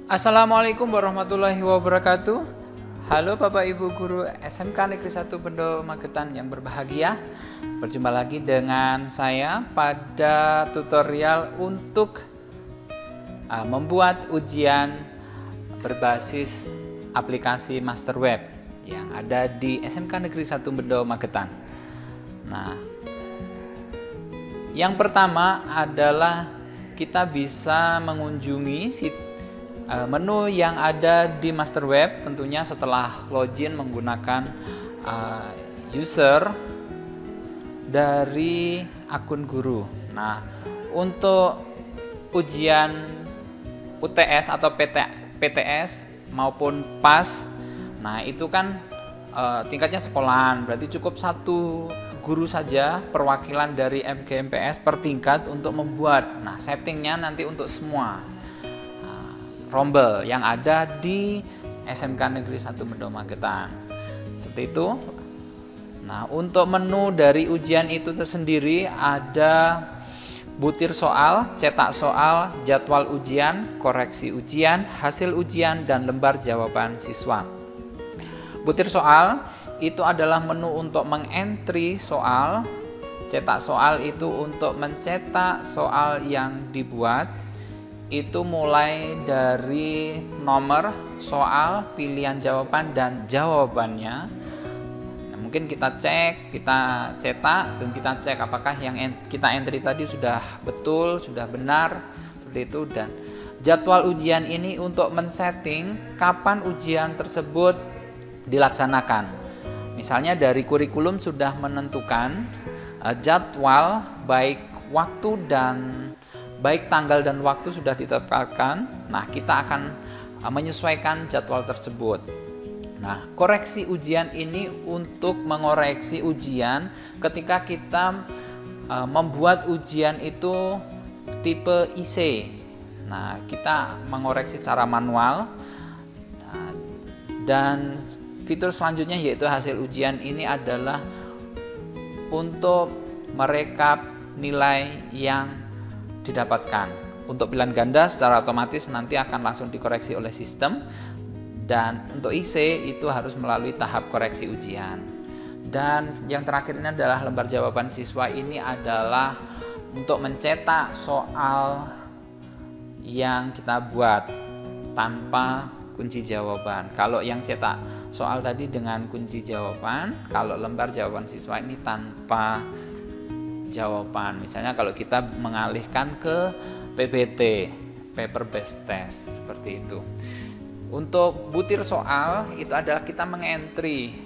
Assalamualaikum warahmatullahi wabarakatuh. Halo Bapak Ibu Guru SMK Negeri 1 Bendo Magetan yang berbahagia. Berjumpa lagi dengan saya pada tutorial untuk membuat ujian berbasis aplikasi Master Web yang ada di SMK Negeri 1 Bendo Magetan. Nah, yang pertama adalah kita bisa mengunjungi menu yang ada di Master Web, tentunya setelah login menggunakan user dari akun guru. Nah, untuk ujian UTS atau PTS maupun PAS, nah itu kan tingkatnya sekolahan, berarti cukup satu guru saja perwakilan dari MGMPS per tingkat untuk membuat. Nah, settingnya nanti untuk semua rombel yang ada di SMK Negeri 1 Bendo Magetan. Seperti itu. Nah, untuk menu dari ujian itu tersendiri ada butir soal, cetak soal, jadwal ujian, koreksi ujian, hasil ujian, dan lembar jawaban siswa. Butir soal itu adalah menu untuk mengentry soal, cetak soal itu untuk mencetak soal yang dibuat. Itu mulai dari nomor soal, pilihan jawaban, dan jawabannya. Nah, mungkin kita cek, kita cetak, dan kita cek apakah yang kita entry tadi sudah betul, sudah benar, seperti itu. Dan jadwal ujian ini untuk men-setting kapan ujian tersebut dilaksanakan. Misalnya dari kurikulum sudah menentukan jadwal, baik waktu dan baik tanggal dan waktu sudah ditetapkan. Nah, kita akan menyesuaikan jadwal tersebut. Nah, koreksi ujian ini untuk mengoreksi ujian ketika kita membuat ujian itu tipe IC. Nah, kita mengoreksi secara manual. Nah, dan fitur selanjutnya yaitu hasil ujian ini adalah untuk merekap nilai yang didapatkan. Untuk pilihan ganda secara otomatis nanti akan langsung dikoreksi oleh sistem, dan untuk IC itu harus melalui tahap koreksi ujian. Dan yang terakhir ini adalah lembar jawaban siswa. Ini adalah untuk mencetak soal yang kita buat tanpa kunci jawaban. Kalau yang cetak soal tadi dengan kunci jawaban, kalau lembar jawaban siswa ini tanpa jawaban. Misalnya kalau kita mengalihkan ke PBT, paper based test, seperti itu. Untuk butir soal itu adalah kita mengentry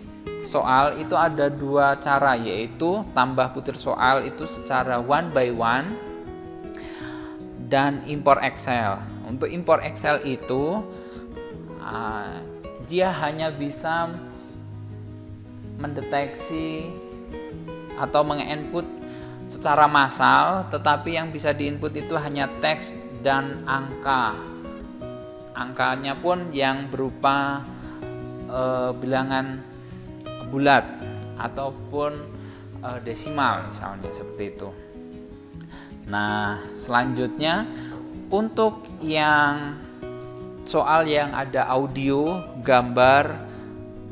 soal, itu ada dua cara, yaitu tambah butir soal itu secara one by one dan import Excel. Untuk import Excel itu dia hanya bisa mendeteksi atau menginput secara massal, tetapi yang bisa diinput itu hanya teks dan angka. Angkanya pun yang berupa bilangan bulat ataupun desimal misalnya, seperti itu. Nah, selanjutnya untuk yang soal yang ada audio, gambar,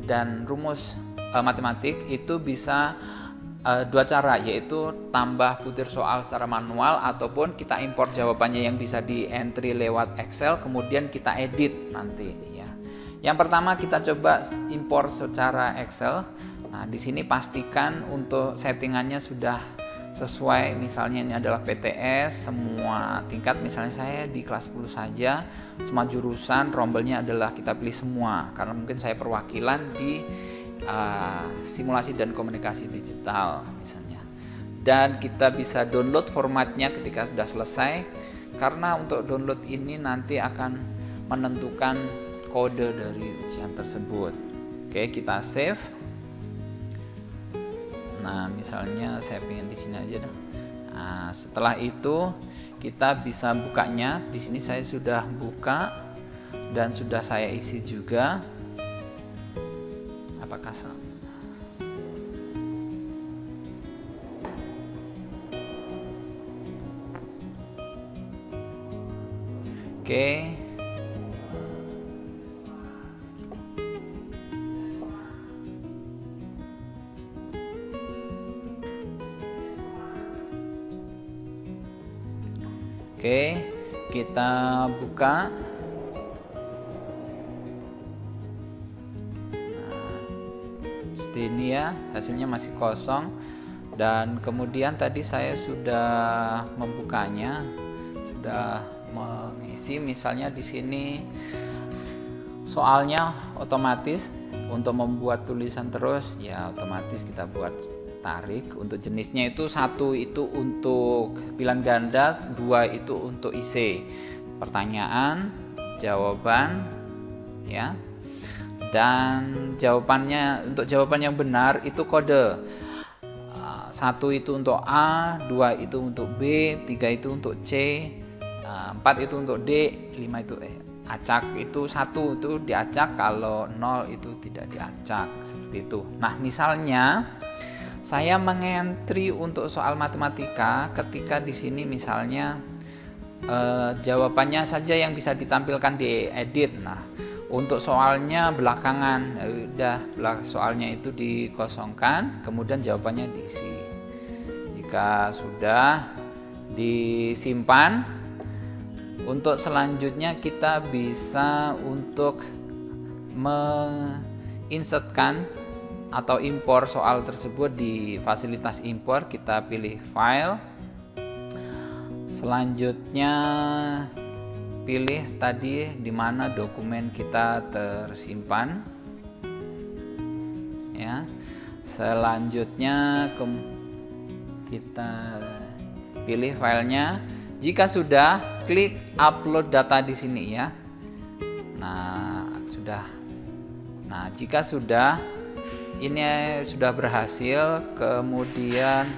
dan rumus matematik itu bisa dua cara, yaitu tambah butir soal secara manual ataupun kita import jawabannya yang bisa di entry lewat Excel, kemudian kita edit nanti ya. Yang pertama kita coba import secara Excel. Nah, di sini pastikan untuk settingannya sudah sesuai. Misalnya ini adalah PTS semua tingkat, misalnya saya di kelas 10 saja, semua jurusan rombelnya adalah kita pilih semua karena mungkin saya perwakilan di simulasi dan komunikasi digital misalnya. Dan kita bisa download formatnya ketika sudah selesai, karena untuk download ini nanti akan menentukan kode dari ujian tersebut. Oke, kita save. Nah, misalnya saya pengen di sini aja deh. Nah, setelah itu kita bisa bukanya. Di sini saya sudah buka dan sudah saya isi juga. Apakah sama? Oke. Kita buka. Seperti ini ya, hasilnya masih kosong. Dan kemudian tadi saya sudah membukanya, sudah mengisi, misalnya di sini soalnya otomatis untuk membuat tulisan terus ya otomatis kita buat tarik. Untuk jenisnya itu 1 itu untuk pilihan ganda, 2 itu untuk isi pertanyaan, jawaban ya. Dan jawabannya, untuk jawaban yang benar itu kode. 1 itu untuk A, 2 itu untuk B, 3 itu untuk C, 4 itu untuk D, 5 itu acak. Itu 1 itu diacak, kalau 0 itu tidak diacak, seperti itu. Nah, misalnya saya mengentri untuk soal matematika, ketika di sini misalnya jawabannya saja yang bisa ditampilkan di edit. Nah, untuk soalnya belakangan, udah soalnya itu dikosongkan, kemudian jawabannya diisi. Jika sudah disimpan, untuk selanjutnya kita bisa untuk menginsertkan atau impor soal tersebut di fasilitas impor. Kita pilih file, selanjutnya pilih tadi di mana dokumen kita tersimpan ya. Selanjutnya kita pilih filenya. Jika sudah, klik upload data di sini ya. Nah, sudah. Nah, jika sudah, ini sudah berhasil, kemudian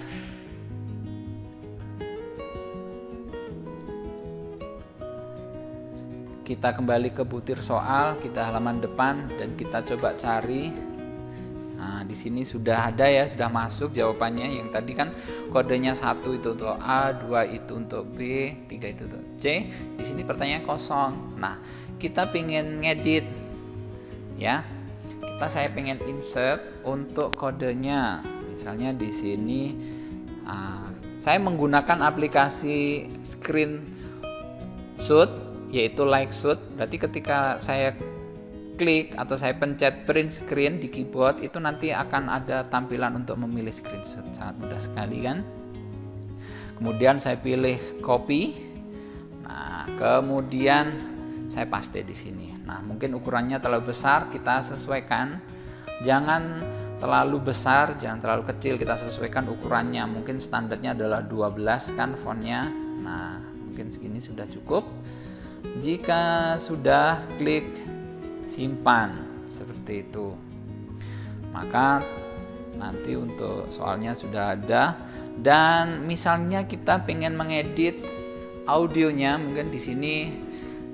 kita kembali ke butir soal, kita halaman depan dan kita coba cari. Nah, di sini sudah ada ya, sudah masuk jawabannya. Yang tadi kan kodenya 1 itu untuk A, 2 itu untuk B, 3 itu untuk C. Di sini pertanyaan kosong. Nah, kita pengen ngedit ya. Saya pengen insert untuk kodenya. Misalnya di sini saya menggunakan aplikasi screenshot, yaitu like shoot. Berarti ketika saya klik atau saya pencet print screen di keyboard, itu nanti akan ada tampilan untuk memilih screenshot. Sangat mudah sekali kan. Kemudian saya pilih copy. Nah, kemudian saya paste di sini. Nah, mungkin ukurannya terlalu besar, kita sesuaikan. Jangan terlalu besar, jangan terlalu kecil, kita sesuaikan ukurannya. Mungkin standarnya adalah 12 kan fontnya. Nah, mungkin segini sudah cukup. Jika sudah, klik simpan seperti itu. Maka nanti untuk soalnya sudah ada. Dan misalnya kita pengen mengedit audionya, mungkin di sini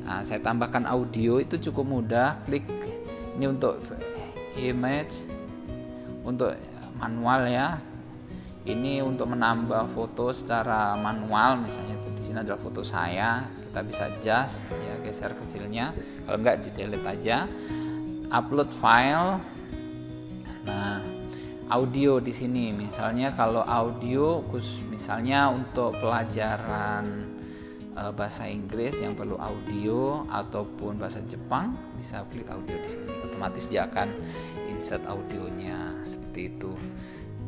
saya tambahkan audio, itu cukup mudah. Klik ini untuk image, untuk manual ya. Ini untuk menambah foto secara manual, misalnya di sini adalah foto saya, kita bisa adjust ya, geser kecilnya. Kalau enggak di delete aja. Upload file. Nah, audio di sini, misalnya kalau audio misalnya untuk pelajaran bahasa Inggris yang perlu audio ataupun bahasa Jepang, bisa klik audio di sini. Otomatis dia akan insert audionya seperti itu.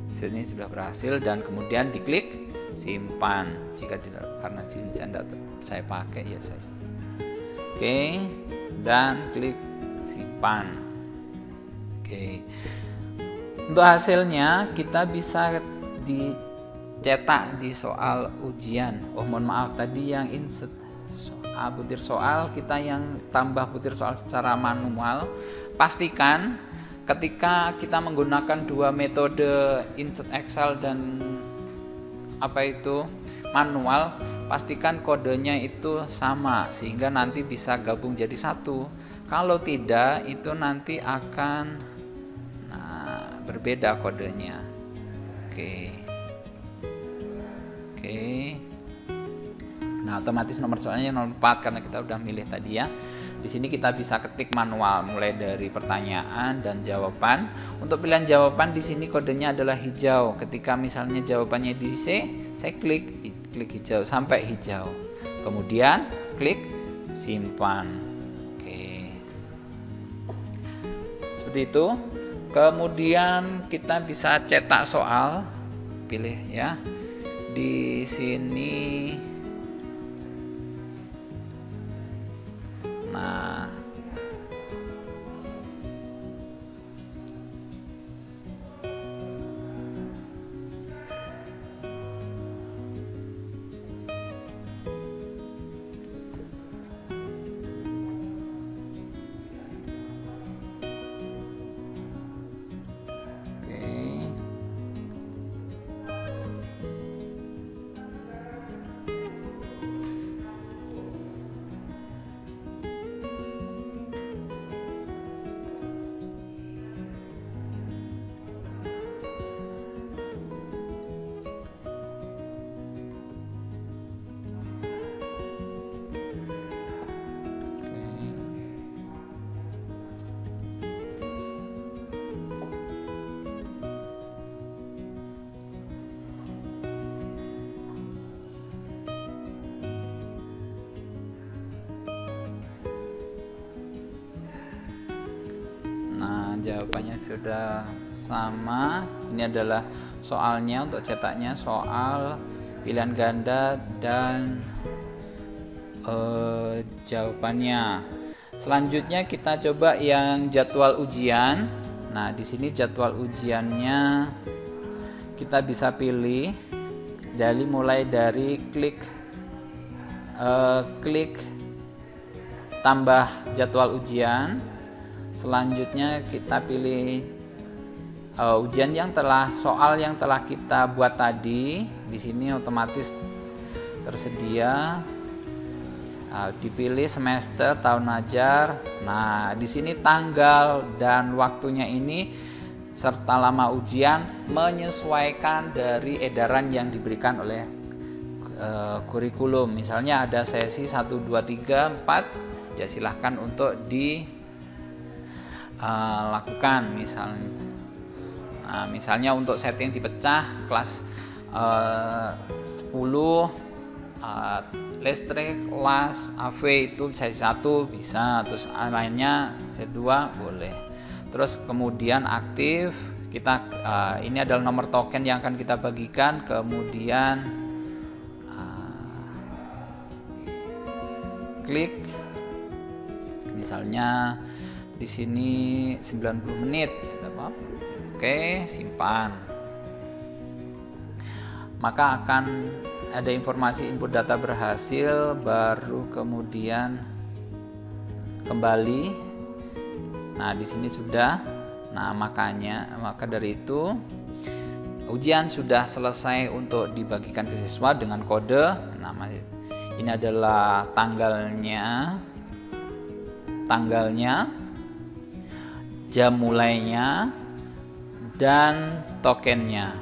Sini sudah berhasil dan kemudian diklik simpan. Jika tidak, karena sini saya pakai ya saya. Oke, dan klik simpan. Oke. Untuk hasilnya kita bisa dicetak di soal ujian. Oh, mohon maaf tadi yang insert butir soal, kita yang tambah butir soal secara manual. Pastikan ketika kita menggunakan dua metode insert Excel dan manual, pastikan kodenya itu sama sehingga nanti bisa gabung jadi satu. Kalau tidak, itu nanti akan berbeda kodenya. Oke. Nah, otomatis nomor soalnya nomor 4 karena kita udah milih tadi ya. Di sini kita bisa ketik manual mulai dari pertanyaan dan jawaban. Untuk pilihan jawaban di sini kodenya adalah hijau. Ketika misalnya jawabannya di C, saya klik hijau sampai hijau. Kemudian klik simpan. Oke. Seperti itu. Kemudian kita bisa cetak soal, pilih ya. Di sini. Nah, jawabannya sudah sama. Ini adalah soalnya, untuk cetaknya soal pilihan ganda dan jawabannya. Selanjutnya kita coba yang jadwal ujian. Nah, di sini jadwal ujiannya kita bisa pilih mulai dari klik tambah jadwal ujian. Selanjutnya kita pilih ujian soal yang telah kita buat tadi. Di sini otomatis tersedia. Dipilih semester, tahun ajar. Nah, di sini tanggal dan waktunya ini serta lama ujian menyesuaikan dari edaran yang diberikan oleh kurikulum. Misalnya ada sesi 1, 2, 3, 4, ya silahkan untuk lakukan misalnya. Nah, misalnya untuk setting dipecah kelas 10 listrik, las, AV itu sesi 1 bisa, terus lainnya sesi 2 boleh. Terus kemudian aktif kita ini adalah nomor token yang akan kita bagikan, kemudian klik misalnya di sini 90 menit, tidak apa-apa. Oke, simpan. Maka akan ada informasi input data berhasil, baru kemudian kembali. Nah, di sini sudah. Nah, maka dari itu ujian sudah selesai untuk dibagikan ke siswa dengan kode. Nah, ini adalah tanggalnya, jam mulainya, dan tokennya.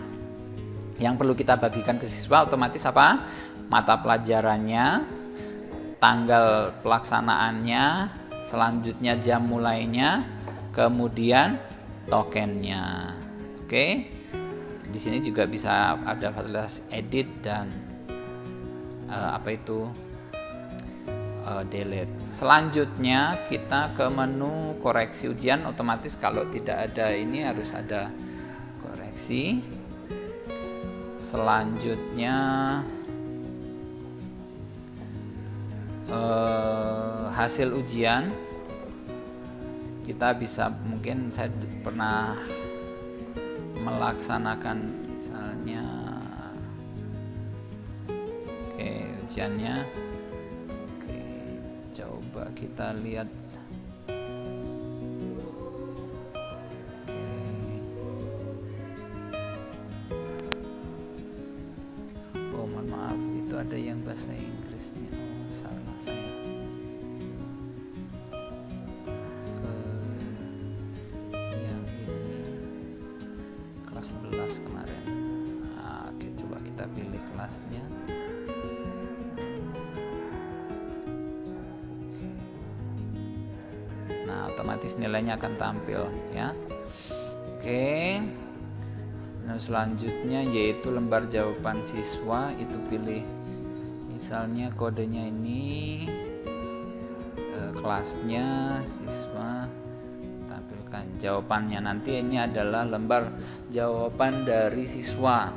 Yang perlu kita bagikan ke siswa otomatis apa? Mata pelajarannya, tanggal pelaksanaannya, selanjutnya jam mulainya, kemudian tokennya. Oke. Di sini juga bisa ada fasilitas edit dan delete. Selanjutnya kita ke menu koreksi ujian. Otomatis kalau tidak ada ini harus ada koreksi. Selanjutnya hasil ujian. Kita bisa, mungkin saya pernah melaksanakan misalnya ujiannya. Coba kita lihat. Oh, mohon maaf, itu ada yang bahasa Inggrisnya. Oh, salah saya. Yang ini kelas 11 kemarin. Nah, oke, coba kita pilih kelasnya. Otomatis nilainya akan tampil ya. Oke. Nah, selanjutnya yaitu lembar jawaban siswa, itu pilih misalnya kodenya ini kelasnya siswa tampilkan jawabannya. Nanti ini adalah lembar jawaban dari siswa.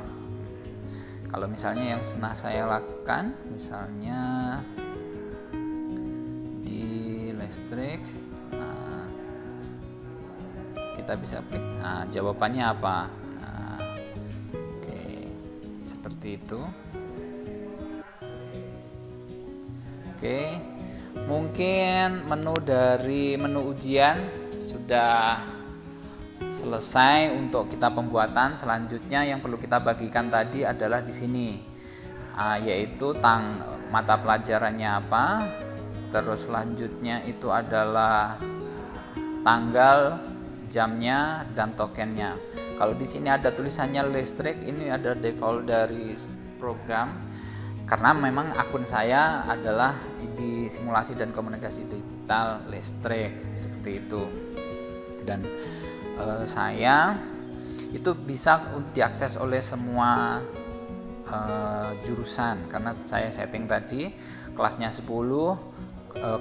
Kalau misalnya yang pernah saya lakukan, misalnya di listrik, kita bisa klik. Nah, jawabannya apa? Nah, oke, seperti itu. Oke, mungkin menu ujian sudah selesai untuk kita pembuatan. Selanjutnya yang perlu kita bagikan tadi adalah di sini, yaitu mata pelajarannya apa. Terus selanjutnya itu adalah tanggal, jamnya, dan tokennya. Kalau di sini ada tulisannya listrik, ini ada default dari program, karena memang akun saya adalah di simulasi dan komunikasi digital listrik seperti itu. Dan saya itu bisa diakses oleh semua jurusan, karena saya setting tadi kelasnya 10,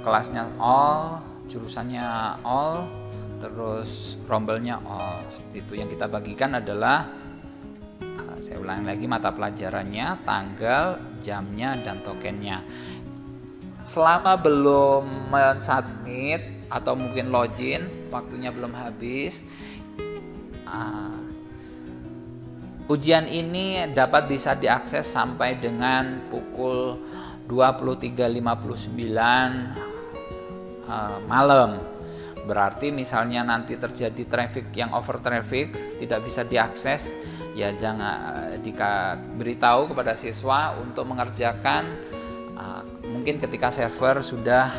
kelasnya all, jurusannya all, terus rombelnya all. Seperti itu. Yang kita bagikan adalah, saya ulangi lagi, mata pelajarannya, tanggal, jamnya, dan tokennya. Selama belum mensubmit atau mungkin login, waktunya belum habis, ujian ini bisa diakses sampai dengan pukul 23.59 malam. Berarti misalnya nanti terjadi traffic yang over traffic, tidak bisa diakses, ya jangan beritahu kepada siswa untuk mengerjakan mungkin ketika server sudah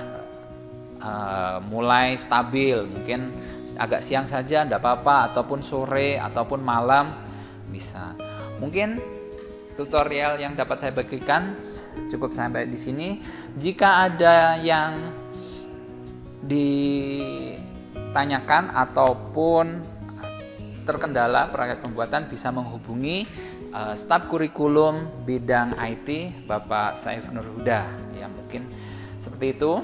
mulai stabil, mungkin agak siang saja tidak apa-apa, ataupun sore ataupun malam bisa. Mungkin tutorial yang dapat saya bagikan cukup sampai di sini. Jika ada yang ditanyakan ataupun terkendala perangkat pembuatan, bisa menghubungi staf kurikulum bidang IT Bapak Saif Nur Huda. Ya, mungkin seperti itu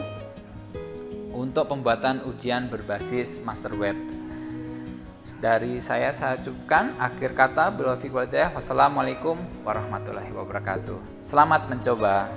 untuk pembuatan ujian berbasis master web. Dari saya cukupkan. Akhir kata, wassalamualaikum warahmatullahi wabarakatuh. Selamat mencoba.